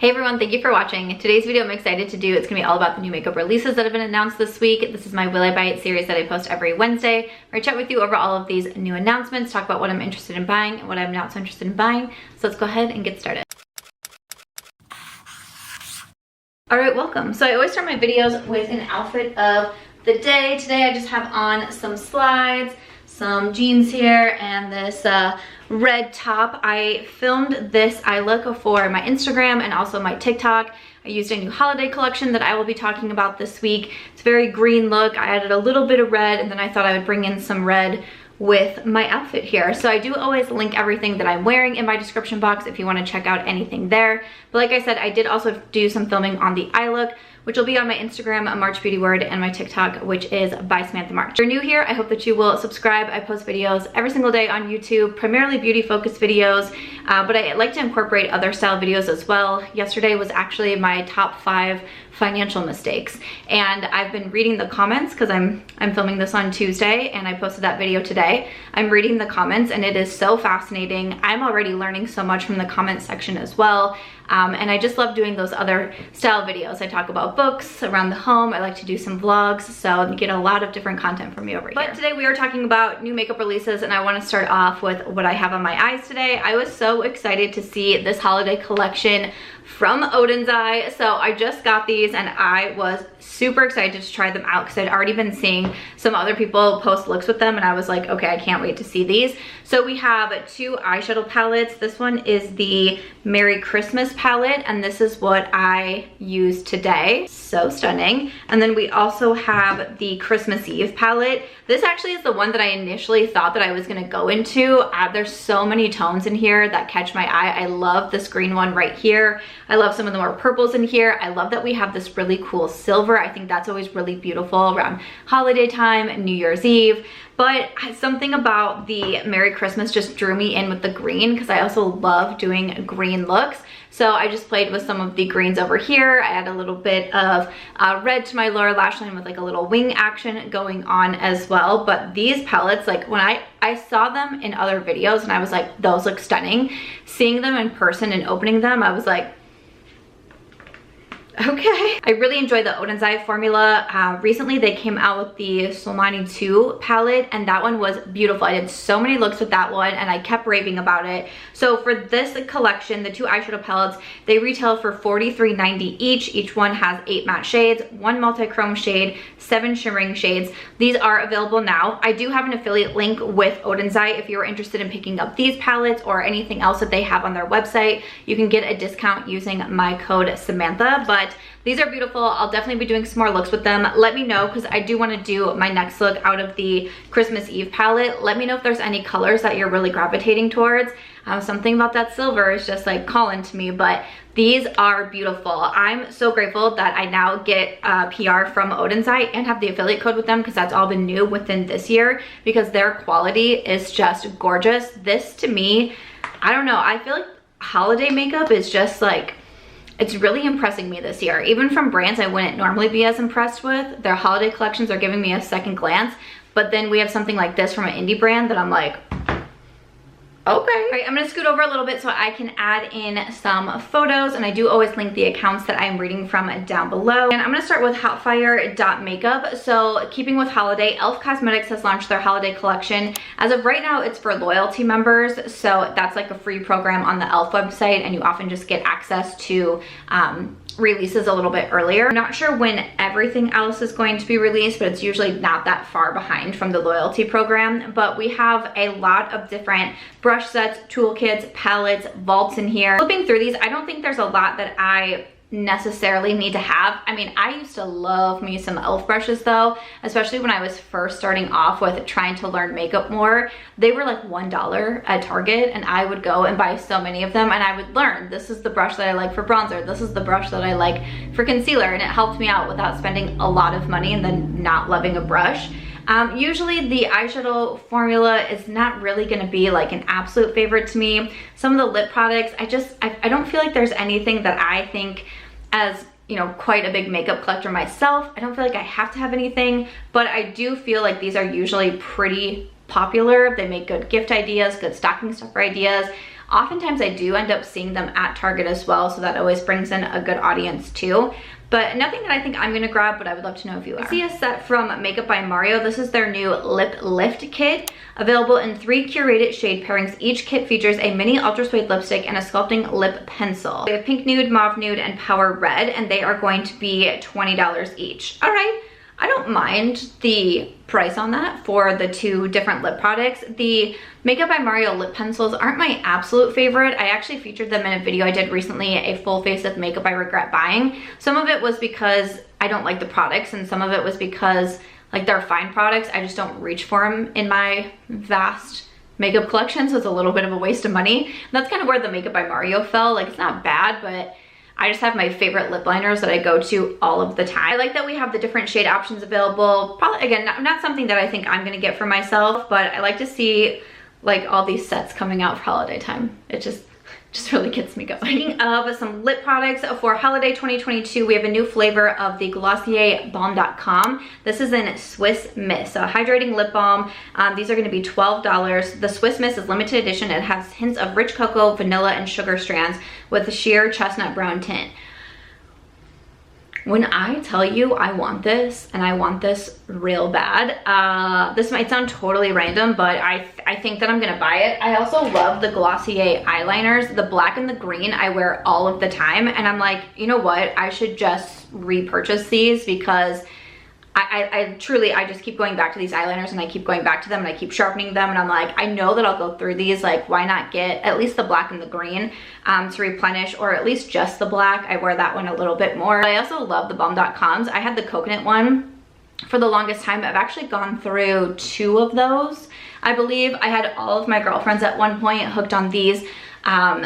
Hey everyone, thank you for watching. Today's video I'm excited to do, it's gonna be all about the new makeup releases that have been announced this week. This is my Will I Buy It series that I post every Wednesday, where I chat with you over all of these new announcements, talk about what I'm interested in buying and what I'm not so interested in buying. So let's go ahead and get started. All right, welcome. So I always start my videos with an outfit of the day. Today I just have on some slides, some jeans here, and this red top. I filmed this eye look for my Instagram and also my TikTok. I used a new holiday collection that I will be talking about this week. It's a very green look. I added a little bit of red, and then I thought I would bring in some red with my outfit here. So I do always link everything that I'm wearing in my description box if you want to check out anything there. But like I said, I did also do some filming on the eye look, which will be on my Instagram, March Beauty Word, and my TikTok, which is by Samantha March. If you're new here, I hope that you will subscribe. I post videos every single day on YouTube, primarily beauty focused videos, but I like to incorporate other style videos as well. Yesterday was actually my top 5 financial mistakes, and I've been reading the comments because I'm filming this on Tuesday and I posted that video today. I'm reading the comments and it is so fascinating. I'm already learning so much from the comment section as well. And I just love doing those other style videos. I talk about books around the home. I like to do some vlogs, so you get a lot of different content from me over here. But today we are talking about new makeup releases, and I want to start off with what I have on my eyes today. I was so excited to see this holiday collection from Odens Eye. So I just got these and I was super excited to try them out because I'd already been seeing some other people post looks with them, and I was like, okay, I can't wait to see these. So we have 2 eyeshadow palettes. This one is the Merry Christmas palette, and this is what I used today. So stunning. And then we also have the Christmas Eve palette. This actually is the one that I initially thought that I was gonna go into. There's so many tones in here that catch my eye. I love this green one right here. I love some of the more purples in here. I love that we have this really cool silver. I think that's always really beautiful around holiday time, New Year's Eve. But something about the Merry Christmas just drew me in with the green because I also love doing green looks. So I just played with some of the greens over here. I add a little bit of red to my lower lash line with like a little wing action going on as well. But these palettes, like when I saw them in other videos and I was like, those look stunning. Seeing them in person and opening them, I was like, okay. I really enjoy the Odens Eye formula. Recently they came out with the Solmani 2 palette, and that one was beautiful. I did so many looks with that one and I kept raving about it. So for this collection, the 2 eyeshadow palettes, they retail for $43.90 each. Each one has 8 matte shades, 1 multi-chrome shade, 7 shimmering shades. These are available now. I do have an affiliate link with Odens Eye. If you're interested in picking up these palettes or anything else that they have on their website, you can get a discount using my code Samantha. But these are beautiful. I'll definitely be doing some more looks with them. Let me know, because I do want to do my next look out of the Christmas Eve palette. Let me know if there's any colors that you're really gravitating towards. Something about that silver is just like calling to me, but these are beautiful. I'm so grateful that I now get PR from Odens Eye and have the affiliate code with them, because that's all been new within this year, because their quality is just gorgeous. This to me, I don't know, I feel like holiday makeup is just like, it's really impressing me this year. Even from brands I wouldn't normally be as impressed with, their holiday collections are giving me a second glance. But then we have something like this from an indie brand that I'm like, okay. All right, I'm gonna scoot over a little bit so I can add in some photos, and I do always link the accounts that I'm reading from down below. And I'm gonna start with Hotfire Makeup. So keeping with holiday, Elf Cosmetics has launched their holiday collection. As of right now, it's for loyalty members. So that's like a free program on the Elf website, and you often just get access to releases a little bit earlier. I'm not sure when everything else is going to be released, but it's usually not that far behind from the loyalty program. But we have a lot of different brush sets, toolkits, palettes, vaults in here. Flipping through these, I don't think there's a lot that I necessarily need to have. I mean, I used to love me some elf brushes though, especially when I was first starting off with trying to learn makeup more. They were like $1 at Target, and I would go and buy so many of them, and I would learn, this is the brush that I like for bronzer, this is the brush that I like for concealer, and it helped me out without spending a lot of money and then not loving a brush. Usually the eyeshadow formula is not really gonna be like an absolute favorite to me. Some of the lip products, I don't feel like there's anything that I think, as you know, quite a big makeup collector myself, I don't feel like I have to have anything, but I do feel like these are usually pretty popular. They make good gift ideas, good stocking stuffer ideas. Oftentimes I do end up seeing them at Target as well, so that always brings in a good audience too. But nothing that I think I'm gonna grab, but I would love to know if you are. I see a set from Makeup by Mario. This is their new Lip Lift Kit, available in 3 curated shade pairings. Each kit features a mini ultra suede lipstick and a sculpting lip pencil. We have Pink Nude, Mauve Nude, and Power Red, and they are going to be $20 each. All right. I don't mind the price on that for the 2 different lip products. The Makeup by Mario lip pencils aren't my absolute favorite. I actually featured them in a video I did recently, a full face of makeup I regret buying. Some of it was because I don't like the products, and some of it was because like they're fine products. I just don't reach for them in my vast makeup collection, so it's a little bit of a waste of money. And that's kind of where the Makeup by Mario fell. Like, it's not bad, but I just have my favorite lip liners that I go to all of the time. I like that we have the different shade options available. Probably, again, not something that I think I'm gonna get for myself, but I like to see like all these sets coming out for holiday time. It just really gets me going. Speaking of some lip products for holiday 2022, we have a new flavor of the Glossier Balm.com. This is in Swiss Miss, a hydrating lip balm. These are gonna be $12. The Swiss Miss is limited edition. It has hints of rich cocoa, vanilla, and sugar strands with a sheer chestnut brown tint. When I tell you I want this, and I want this real bad, this might sound totally random, but I think that I'm gonna buy it. I also love the Glossier eyeliners. The black and the green I wear all of the time, and I'm like, you know what? I should just repurchase these because I truly just keep going back to these eyeliners, and I keep going back to them, and I keep sharpening them, and I'm like, I know that I'll go through these. Like, why not get at least the black and the green to replenish, or at least just the black. I wear that one a little bit more. But I also love the Balm.coms. I had the coconut one for the longest time. I've actually gone through 2 of those. I believe I had all of my girlfriends at one point hooked on these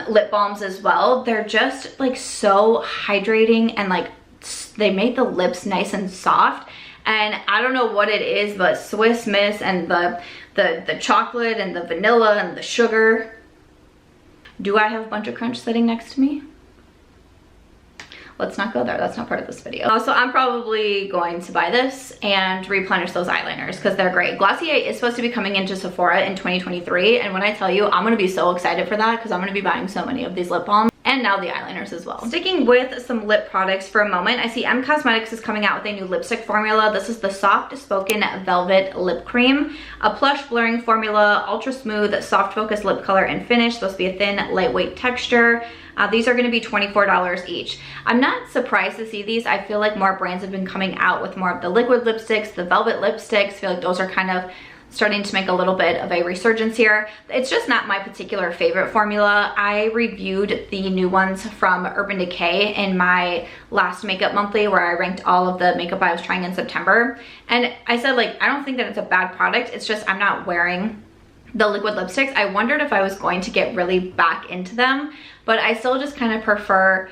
lip balms as well. They're just like so hydrating, and like they make the lips nice and soft. And I don't know what it is, but Swiss Miss and the chocolate and the vanilla and the sugar. Do I have a bunch of crunch sitting next to me? Let's not go there. That's not part of this video. So I'm probably going to buy this and replenish those eyeliners because they're great. Glossier is supposed to be coming into Sephora in 2023. And when I tell you, I'm going to be so excited for that because I'm going to be buying so many of these lip balms. And now the eyeliners as well. Sticking with some lip products for a moment, I see M Cosmetics is coming out with a new lipstick formula. This is the Soft Spoken Velvet Lip Cream, a plush blurring formula, ultra smooth, soft focus lip color and finish. Supposed to be a thin, lightweight texture. These are going to be $24 each. I'm not surprised to see these. I feel like more brands have been coming out with more of the liquid lipsticks, the velvet lipsticks. I feel like those are kind of starting to make a little bit of a resurgence here. It's just not my particular favorite formula. I reviewed the new ones from Urban Decay in my last makeup monthly where I ranked all of the makeup I was trying in September. And I said, like, I don't think that it's a bad product. It's just I'm not wearing the liquid lipsticks. I wondered if I was going to get really back into them, but I still just kind of prefer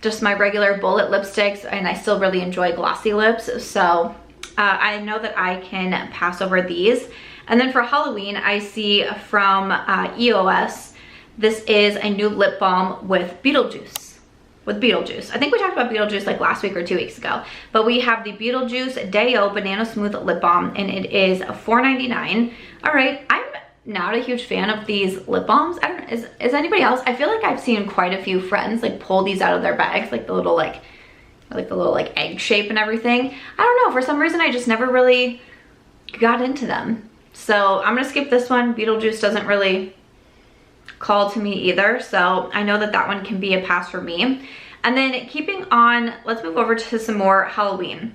just my regular bullet lipsticks, and I still really enjoy glossy lips. So I know that I can pass over these. And then for Halloween, I see from EOS, this is a new lip balm with Beetlejuice. I think we talked about Beetlejuice like last week or 2 weeks ago, but we have the Beetlejuice Day-O Banana Smooth Lip Balm, and it is $4.99. All right, I'm not a huge fan of these lip balms. I don't know, is anybody else? I feel like I've seen quite a few friends like pull these out of their bags, like the little like egg shape and everything. I don't know, for some reason I just never really got into them. So I'm gonna skip this one. Beetlejuice doesn't really call to me either, so I know that that one can be a pass for me. And then keeping on, let's move over to some more Halloween.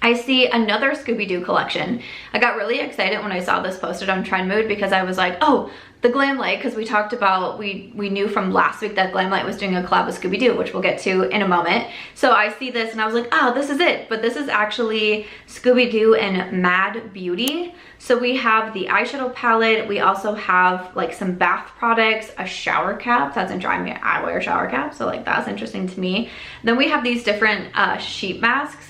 I see another Scooby Doo collection. I got really excited when I saw this posted on Trendmood because I was like, oh, the Glamlite, because we talked about, we knew from last week that Glamlite was doing a collab with Scooby Doo, which we'll get to in a moment. So I see this and I was like, oh, this is it. But this is actually Scooby Doo and Mad Beauty. So we have the eyeshadow palette. We also have like some bath products, a shower cap. That's interesting. I wear shower caps, so like that's interesting to me. Then we have these different sheet masks.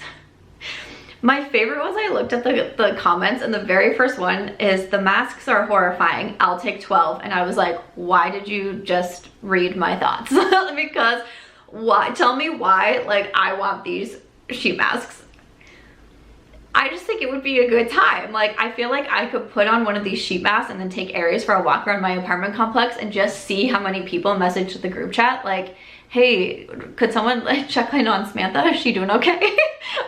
My favorite was I looked at the comments, and the very first one is, the masks are horrifying, I'll take 12. And I was like, why did you just read my thoughts? Because why? Tell me why, like, I want these sheet masks. I just think it would be a good time. Like, I feel like I could put on one of these sheet masks and then take Aries for a walk around my apartment complex and just see how many people message the group chat like, hey, could someone like check in on Samantha? Is she doing okay?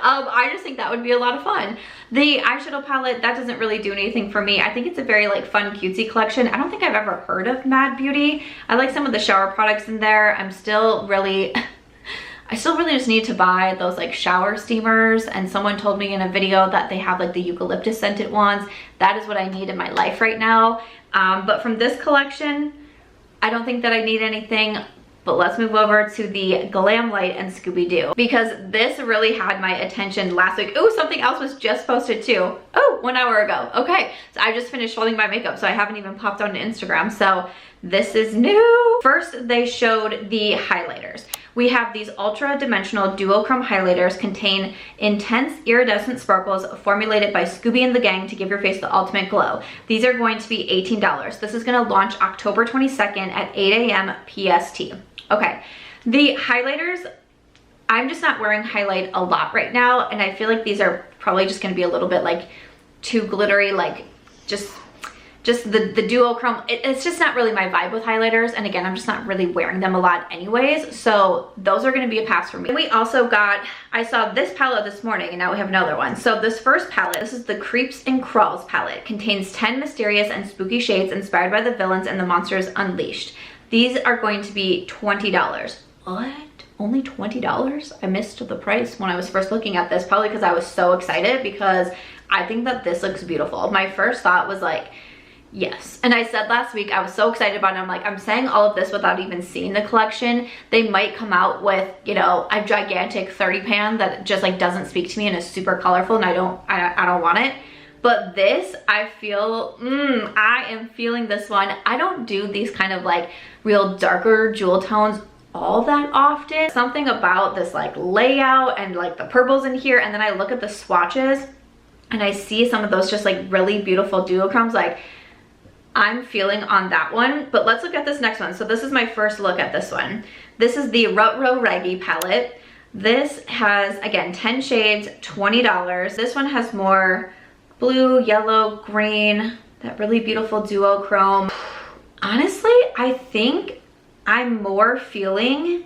I just think that would be a lot of fun. The eyeshadow palette, that doesn't really do anything for me. I think it's a very like fun cutesy collection. I don't think I've ever heard of Mad Beauty. I like some of the shower products in there. I still really just need to buy those like shower steamers, and someone told me in a video that they have like the eucalyptus scented ones. That is what I need in my life right now. But from this collection, I don't think that I need anything. But let's move over to the Glamlite and Scooby Doo, because this really had my attention last week. Oh, something else was just posted too. Oh, 1 hour ago. Okay, so I just finished folding my makeup, so I haven't even popped on Instagram. So this is new. First, they showed the highlighters. We have these ultra dimensional duochrome highlighters, contain intense iridescent sparkles formulated by Scooby and the gang to give your face the ultimate glow. These are going to be $18. This is going to launch October 22nd at 8 a.m. PST. Okay, the highlighters, I'm just not wearing highlight a lot right now, and I feel like these are probably just going to be a little bit like too glittery, like just the duochrome. It's just not really my vibe with highlighters, and again, I'm just not really wearing them a lot anyways, so those are going to be a pass for me. We also got, I saw this palette this morning, and now we have another one. So this first palette, this is the Creeps and Crawls palette, contains 10 mysterious and spooky shades inspired by the villains and the monsters unleashed. These are going to be $20. What? Only $20? I missed the price when I was first looking at this, probably because I was so excited, because I think that this looks beautiful. My first thought was like, yes. And I said last week, I was so excited about it. I'm like, I'm saying all of this without even seeing the collection. They might come out with, you know, a gigantic 30 pan that just like doesn't speak to me and is super colorful, and I don't want it. But this, I feel, I am feeling this one. I don't do these kind of like real darker jewel tones all that often. Something about this like layout and like the purples in here, and then I look at the swatches and I see some of those just like really beautiful duochromes. Like, I'm feeling on that one. But let's look at this next one. So this is my first look at this one. This is the Rutro Raggy palette. This has, again, 10 shades, $20. This one has more blue, yellow, green, that really beautiful duochrome. Honestly, I think I'm more feeling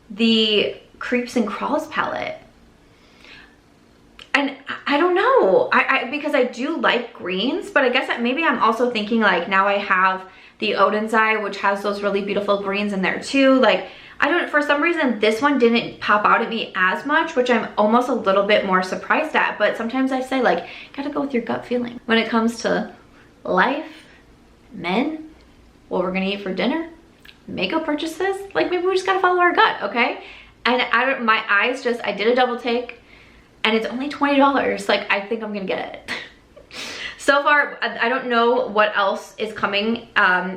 the Creeps and Crawls palette. And I don't know, because I do like greens, but I guess that maybe I'm also thinking like, now I have the Odens Eye, which has those really beautiful greens in there too. Like, I don't, for some reason, this one didn't pop out at me as much, which I'm almost a little bit more surprised at. But sometimes I say, like, gotta go with your gut feeling. When it comes to life, men, what we're gonna eat for dinner, makeup purchases, like maybe we just gotta follow our gut, okay? And my eyes just, I did a double take, and it's only $20. Like, I think I'm gonna get it. So far, I don't know what else is coming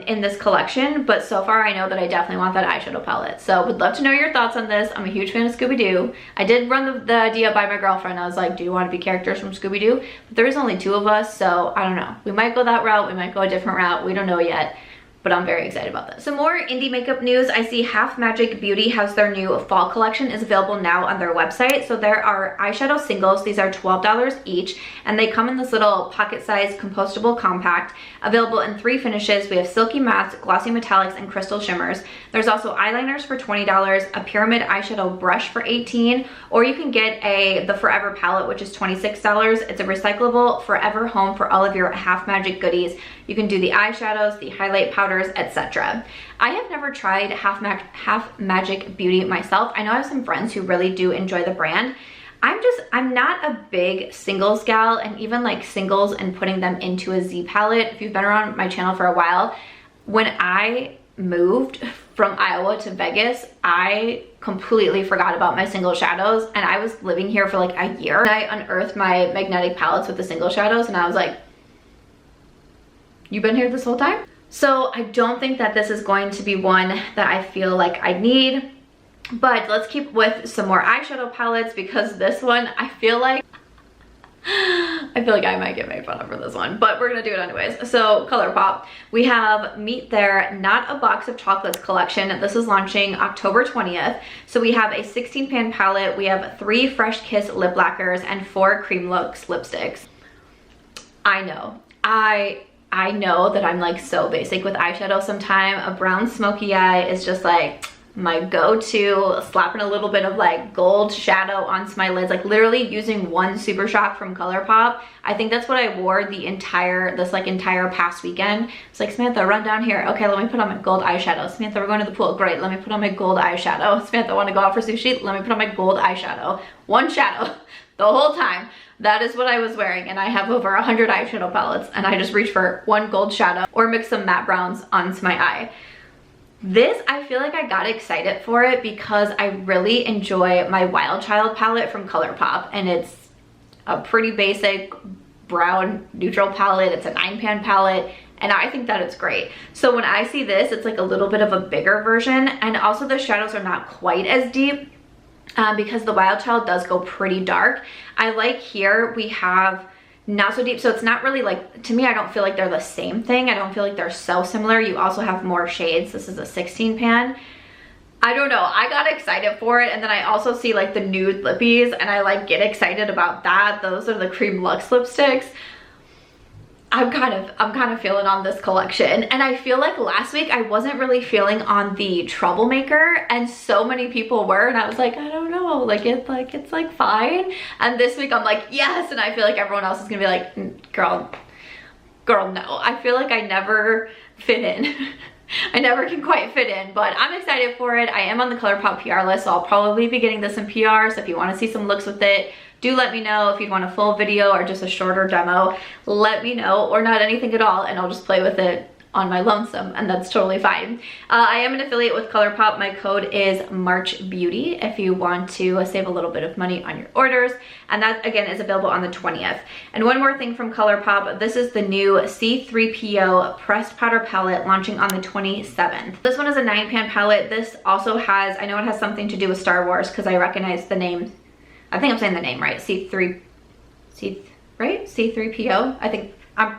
in this collection, but so far I know that I definitely want that eyeshadow palette. So would love to know your thoughts on this. I'm a huge fan of Scooby Doo. I did run the idea by my girlfriend. I was like, do you want to be characters from Scooby Doo? But there is only 2 of us, so I don't know. We might go that route, we might go a different route. We don't know yet. But I'm very excited about this. Some more indie makeup news. I see Half Magic Beauty has their new fall collection is available now on their website. So there are eyeshadow singles. These are $12 each, and they come in this little pocket-sized compostable compact, available in 3 finishes. We have silky mattes, glossy metallics, and crystal shimmers. There's also eyeliners for $20, a pyramid eyeshadow brush for $18, or you can get the Forever palette, which is $26. It's a recyclable forever home for all of your Half Magic goodies. You can do the eyeshadows, the highlight powders, etc. I have never tried Half Magic Beauty myself. I know I have some friends who really do enjoy the brand. I'm not a big singles gal, and even like singles and putting them into a Z palette. If you've been around my channel for a while, when I moved from Iowa to Vegas, I completely forgot about my single shadows, and I was living here for like a year. And I unearthed my magnetic palettes with the single shadows, and I was like, you've been here this whole time? So I don't think that this is going to be one that I feel like I need, but let's keep with some more eyeshadow palettes, because this one, I feel like I feel like I might get made fun of for this one, but we're gonna do it anyways. So Colourpop, we have Meet Their Not a Box of Chocolates collection. This is launching October 20th. So we have a 16 pan palette, we have 3 Fresh Kiss lip lacquers, and 4 Cream Looks lipsticks. I know, I know that I'm like so basic with eyeshadow sometimes. A brown smoky eye is just like my go-to. Slapping a little bit of like gold shadow onto my lids, like literally using one Super Shock from Colourpop. I think that's what I wore the entire past weekend. It's like, Samantha, run down here. Okay, let me put on my gold eyeshadow. Samantha, we're going to the pool. Great, let me put on my gold eyeshadow. Samantha, want to go out for sushi? Let me put on my gold eyeshadow. One shadow the whole time. That is what I was wearing, and I have over 100 eyeshadow palettes, and I just reach for one gold shadow or mix some matte browns onto my eye. This, I feel like I got excited for it because I really enjoy my Wild Child palette from Colourpop, and it's a pretty basic brown neutral palette. It's a 9-pan palette, and I think that it's great. So when I see this, it's like a little bit of a bigger version, and also the shadows are not quite as deep. Because the Wild Child does go pretty dark. I like here we have not so deep, so it's not really like, to me, I don't feel like they're the same thing. I don't feel like they're so similar. You also have more shades. This is a 16 pan. I don't know, I got excited for it, and then I also see like the nude lippies, and I like get excited about that. Those are the Cream Lux lipsticks. I'm kind of feeling on this collection, and I feel like last week I wasn't really feeling on the Troublemaker, and so many people were, and I was like, I don't know, like it's like fine. And this week I'm like, yes, and I feel like everyone else is gonna be like, girl, no. I feel like I never fit in. I never can quite fit in, but I'm excited for it. I am on the Colourpop PR list, so I'll probably be getting this in PR. So if you want to see some looks with it, do let me know. If you'd want a full video or just a shorter demo, let me know, or not anything at all, and I'll just play with it on my lonesome, and that's totally fine. I am an affiliate with Colourpop. My code is MARCHBEAUTY if you want to save a little bit of money on your orders, and that again is available on the 20th. And one more thing from Colourpop, this is the new C-3PO pressed powder palette launching on the 27th. This one is a 9-pan palette. This also has, I know it has something to do with Star Wars because I recognize the name. I think I'm saying the name right. C-3PO. I think I'm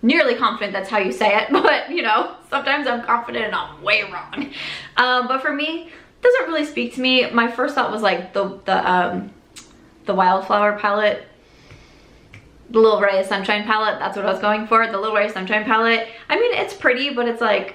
nearly confident that's how you say it, but you know, sometimes I'm confident and I'm way wrong. But for me, it doesn't really speak to me. My first thought was like the Wildflower palette, the Little Ray of Sunshine palette. That's what I was going for, the Little Ray of Sunshine palette. I mean, it's pretty, but it's like,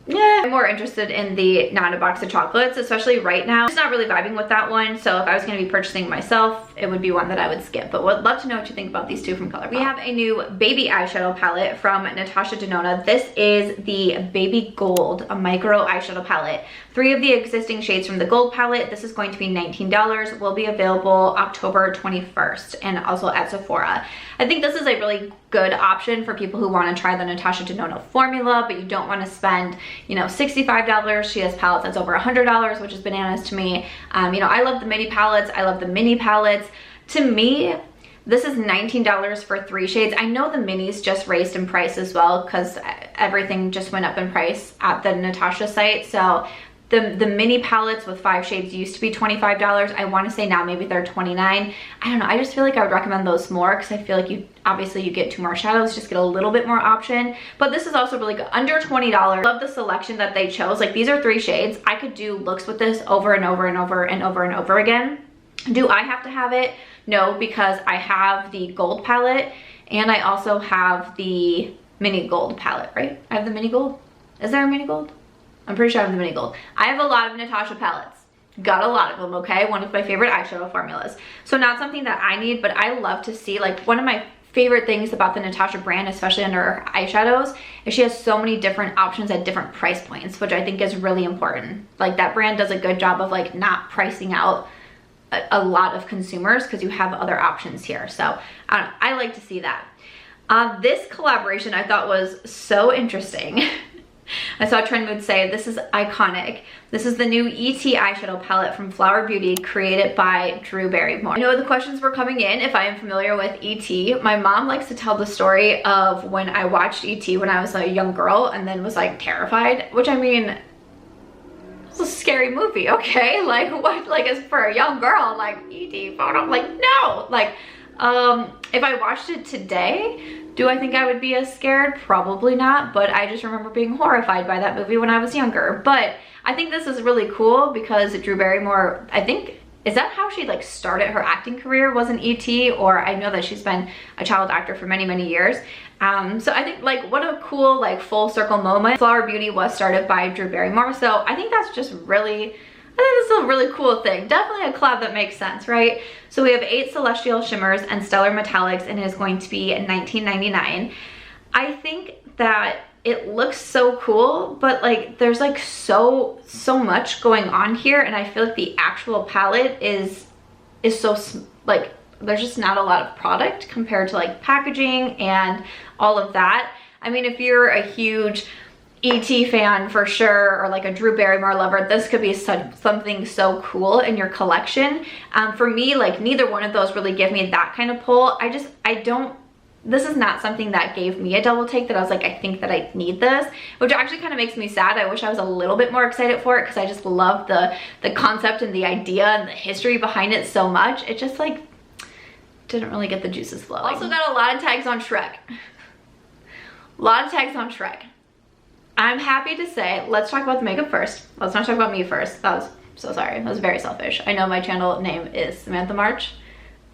yeah, I'm more interested in the Not a Box of Chocolates, especially right now. I'm just not really vibing with that one, so if I was going to be purchasing myself, it would be one that I would skip. But would love to know what you think about these two from Colourpop. We have a new baby eyeshadow palette from Natasha Denona. This is the Baby Gold, a micro eyeshadow palette. 3 of the existing shades from the Gold palette. This is going to be $19. Will be available October 21st and also at Sephora. I think this is a really good option for people who want to try the Natasha Denona formula, but you don't want to spend, you know, $65. She has palettes that's over $100, which is bananas to me. You know, I love the mini palettes. I love the mini palettes. To me, this is $19 for 3 shades. I know the minis just raised in price as well because everything just went up in price at the Natasha site. So the mini palettes with 5 shades used to be $25. I want to say now maybe they're $29. I don't know. I just feel like I would recommend those more because I feel like you get 2 more shadows, just get a little bit more option. But this is also really good, under $20. Love the selection that they chose. Like, these are 3 shades. I could do looks with this over and over and over and over and over again. Do I have to have it? No, because I have the Gold palette and I also have the mini Gold palette, right? I have the mini Gold. Is there a mini Gold? I'm pretty sure I have the mini Gold. I have a lot of Natasha palettes. Got a lot of them, okay? One of my favorite eyeshadow formulas. So not something that I need, but I love to see, like, one of my favorite things about the Natasha brand, especially under her eyeshadows, is she has so many different options at different price points, which I think is really important. Like, that brand does a good job of like not pricing out a lot of consumers because you have other options here. So I like to see that. This collaboration I thought was so interesting. I saw Trend Mood say, this is iconic. This is the new ET eyeshadow palette from Flower Beauty, created by Drew Barrymore. I know the questions were coming in if I am familiar with ET. My mom likes to tell the story of when I watched ET when I was a young girl and then was like terrified, which, I mean, it's a scary movie, okay? Like, what, like, it's for a young girl, like, ET photo, like, no, like, If I watched it today, do I think I would be as scared? Probably not, but I just remember being horrified by that movie when I was younger. But I think this is really cool because Drew Barrymore, I think, is that how she like started her acting career, was in E.T., or I know that she's been a child actor for many, many years. So I think like what a cool like full circle moment. Flower Beauty was started by Drew Barrymore, so I think that's just really, I think this is a really cool thing. Definitely a collab that makes sense, right? So we have 8 Celestial Shimmers and Stellar Metallics, and it is going to be $19.99. I think that it looks so cool, but like there's like so much going on here, and I feel like the actual palette is so like there's just not a lot of product compared to like packaging and all of that. I mean, if you're a huge E.T. fan for sure, or like a Drew Barrymore lover, this could be something so cool in your collection. For me, like neither one of those really give me that kind of pull. This is not something that gave me a double take that I was like, I think that I need this, which actually kind of makes me sad. I wish I was a little bit more excited for it because I just love the concept and the idea and the history behind it so much. It just like didn't really get the juices flowing. Also got a lot of tags on Shrek. A lot of tags on Shrek. I'm happy to say, let's talk about the makeup first. Let's not talk about me first. That was, so sorry, that was very selfish. I know my channel name is Samantha March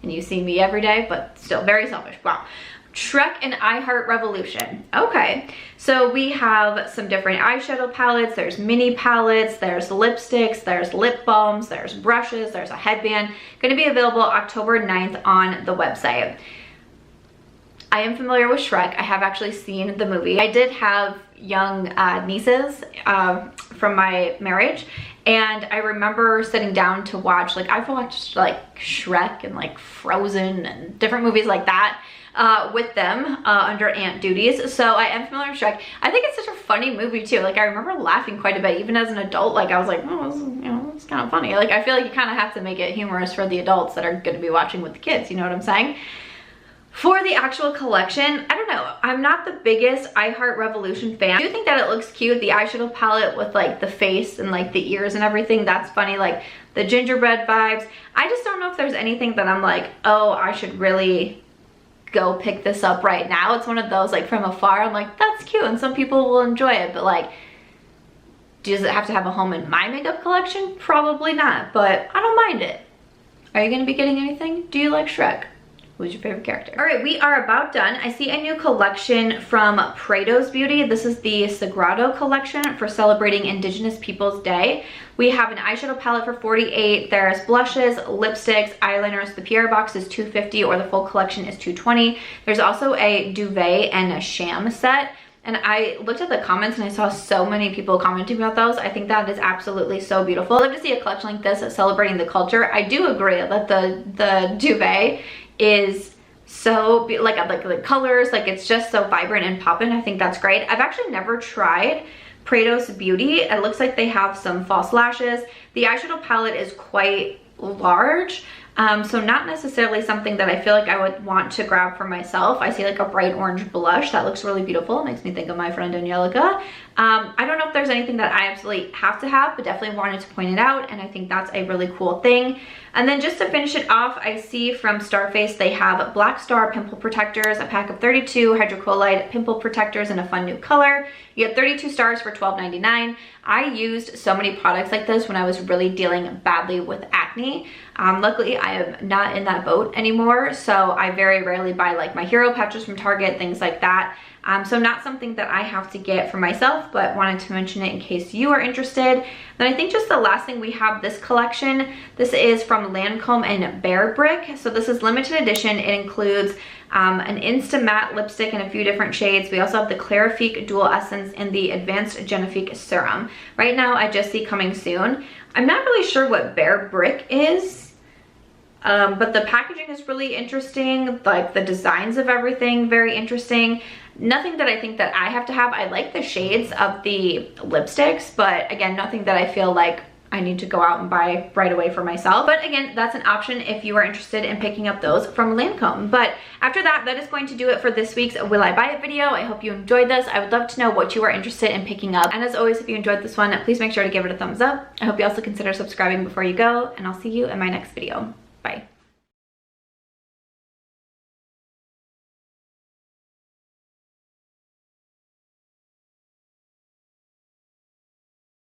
and you see me every day, but still very selfish. Wow. Shrek and I Heart Revolution. Okay, so we have some different eyeshadow palettes. There's mini palettes, there's lipsticks, there's lip balms, there's brushes, there's a headband. Gonna be available October 9th on the website. I am familiar with Shrek. I have actually seen the movie. I did have young nieces from my marriage, and I remember sitting down to watch, like I've watched like Shrek and like Frozen and different movies like that with them under aunt duties. So I am familiar with Shrek. I think it's such a funny movie too. Like I remember laughing quite a bit, even as an adult. Like I was like, oh, this is, you know, it's kind of funny. Like I feel like you kind of have to make it humorous for the adults that are going to be watching with the kids. You know what I'm saying? For the actual collection, I don't know. I'm not the biggest I Heart Revolution fan. I do think that it looks cute. The eyeshadow palette with like the face and like the ears and everything, that's funny. Like the gingerbread vibes. I just don't know if there's anything that I'm like, oh, I should really go pick this up right now. It's one of those like from afar, I'm like, that's cute and some people will enjoy it, but like, does it have to have a home in my makeup collection? Probably not, but I don't mind it. Are you gonna be getting anything? Do you like Shrek? Who's your favorite character? All right, we are about done. I see a new collection from Prados Beauty. This is the Sagrado collection for celebrating Indigenous Peoples Day. We have an eyeshadow palette for $48. There's blushes, lipsticks, eyeliners. The PR box is $250 or the full collection is $220. There's also a duvet and a sham set. And I looked at the comments and I saw so many people commenting about those. I think that is absolutely so beautiful. I love to see a collection like this celebrating the culture. I do agree that the duvet is so like the colors, like it's just so vibrant and poppin'. I think that's great. I've actually never tried Prados Beauty. It looks like they have some false lashes. The eyeshadow palette is quite large, so not necessarily something that I feel like I would want to grab for myself. I see like a bright orange blush that looks really beautiful. It makes me think of my friend Angelica. I don't know if there's anything that I absolutely have to have, but definitely wanted to point it out, and I think that's a really cool thing. And then just to finish it off, I see from Starface they have Black Star Pimple Protectors, a pack of 32 hydrocolloid pimple protectors in a fun new color. You get 32 stars for $12.99. I used so many products like this when I was really dealing badly with acne. Luckily, I am not in that boat anymore, so I very rarely buy like my hero patches from Target, things like that. So not something that I have to get for myself, but wanted to mention it in case you are interested. Then I think just the last thing we have this collection. This is from Lancome and Bear Brick. So this is limited edition. It includes an Insta Matte lipstick in a few different shades. We also have the Clarifique Dual Essence and the Advanced Genifique Serum. Right now, I just see coming soon. I'm not really sure what Bear Brick is. But the packaging is really interesting. Like the designs of everything, very interesting. Nothing that I think that I have to have. I like the shades of the lipsticks, but again, nothing that I feel like I need to go out and buy right away for myself. But again, that's an option if you are interested in picking up those from Lancome. But after that, that is going to do it for this week's Will I Buy It video. I hope you enjoyed this. I would love to know what you are interested in picking up. And as always, if you enjoyed this one, please make sure to give it a thumbs up. I hope you also consider subscribing before you go, and I'll see you in my next video.